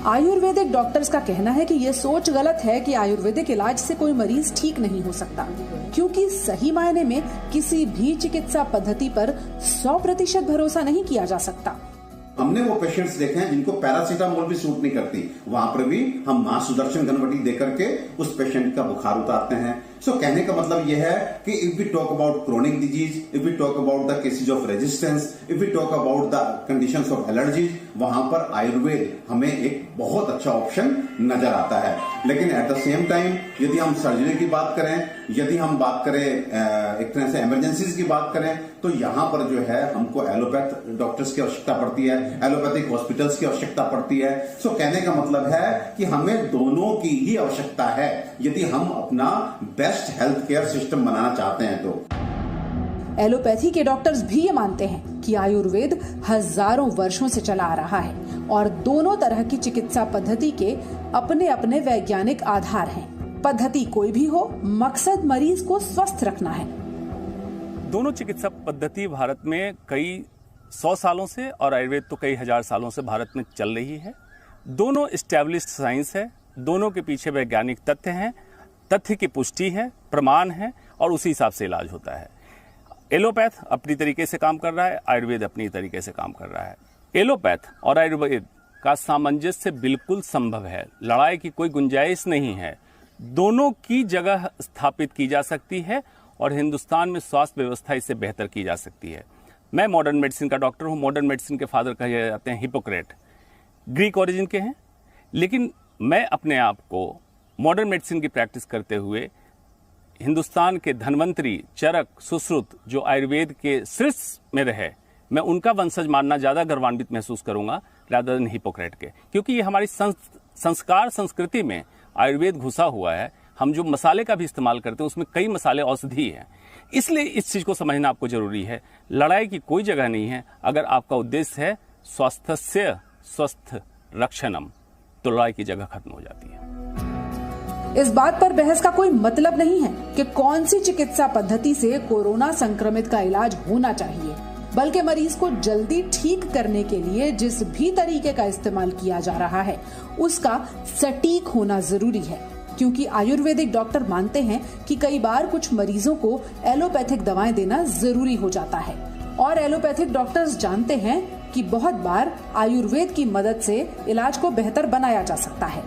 Ayurvedic doctors का कहना है कि ये सोच गलत है कि आयुर्वेदिक इलाज से कोई मरीज ठीक नहीं हो सकता, क्योंकि सही मायने में किसी भी चिकित्सा पद्धति पर 100% भरोसा नहीं किया जा सकता। हमने वो पेशेंट्स देखे हैं जिनको पैरासीटामोल भी सूट नहीं करती, वहां पर भी हम मां सुदर्शन घनवटी देकर के उस पेशेंट का बुखार उतारते हैं। सो कहने का मतलब यह है कि if we talk about chronic disease, if we talk about the cases of resistance, if we talk about the conditions of allergies, वहां पर आयुर्वेद हमें एक बहुत अच्छा ऑप्शन नजर आता है। लेकिन एट द सेम टाइम यदि हम सर्जरी की बात करें, यदि हम बात करें एक तरह से इमरजेंसीज की बात करें, तो यहां पर जो है हमको एलोपैथ डॉक्टर्स की आवश्यकता पड़ती है, एलोपैथिक हॉस्पिटल्स की आवश्यकता पड़ती है। सो कहने का मतलब है कि हमें दोनों की ही आवश्यकता है यदि हम अपना बेस्ट हेल्थ केयर सिस्टम बनाना चाहते हैं तो। एलोपैथी के डॉक्टर्स भी ये मानते हैं कि आयुर्वेद हजारों वर्षों से चला आ रहा है और दोनों तरह की चिकित्सा पद्धति के अपने अपने वैज्ञानिक आधार हैं। पद्धति कोई भी हो, मकसद मरीज को स्वस्थ रखना है। दोनों चिकित्सा पद्धति भारत में कई 100 सालों से और आयुर्वेद तो कई हजार सालों से भारत में चल रही है। दोनों एस्टैब्लिश्ड साइंस है, दोनों के पीछे वैज्ञानिक तथ्य हैं, तथ्य की पुष्टि है, प्रमाण है और उसी हिसाब से इलाज होता है। एलोपैथ अपनी तरीके से काम कर रहा है, आयुर्वेद अपनी तरीके से काम कर रहा है। एलोपैथ और आयुर्वेद का सामंजस्य बिल्कुल संभव है, लड़ाई की कोई गुंजाइश नहीं है। दोनों की जगह स्थापित की जा सकती है और हिंदुस्तान में स्वास्थ्य व्यवस्था इससे बेहतर की जा सकती है। मैं मॉडर्न मेडिसिन का डॉक्टर हूँ। मॉडर्न मेडिसिन के फादर कहे जाते हैं हिपोक्रेट, ग्रीक ओरिजिन के हैं, लेकिन मैं अपने आप को मॉडर्न मेडिसिन की प्रैक्टिस करते हुए हिंदुस्तान के धन्वंतरी, चरक, सुश्रुत जो आयुर्वेद के शीर्ष में रहे, मैं उनका वंशज मानना ज़्यादा गर्वान्वित महसूस करूंगा रादर देन हिपोक्रेट के, क्योंकि ये हमारी संस्कार संस्कृति में आयुर्वेद घुसा हुआ है। हम जो मसाले का भी इस्तेमाल करते हैं उसमें कई मसाले औषधि हैं, इसलिए इस चीज़ को समझना आपको जरूरी है। लड़ाई की कोई जगह नहीं है। अगर आपका उद्देश्य है स्वास्थ्य स्वस्थ रक्षणम, तो लड़ाई की जगह खत्म हो जाती है। इस बात पर बहस का कोई मतलब नहीं है कि कौन सी चिकित्सा पद्धति से कोरोना संक्रमित का इलाज होना चाहिए, बल्कि मरीज को जल्दी ठीक करने के लिए जिस भी तरीके का इस्तेमाल किया जा रहा है उसका सटीक होना जरूरी है। क्योंकि आयुर्वेदिक डॉक्टर मानते हैं कि कई बार कुछ मरीजों को एलोपैथिक दवाएं देना जरूरी हो जाता है और एलोपैथिक डॉक्टर्स जानते हैं कि बहुत बार आयुर्वेद की मदद से इलाज को बेहतर बनाया जा सकता है।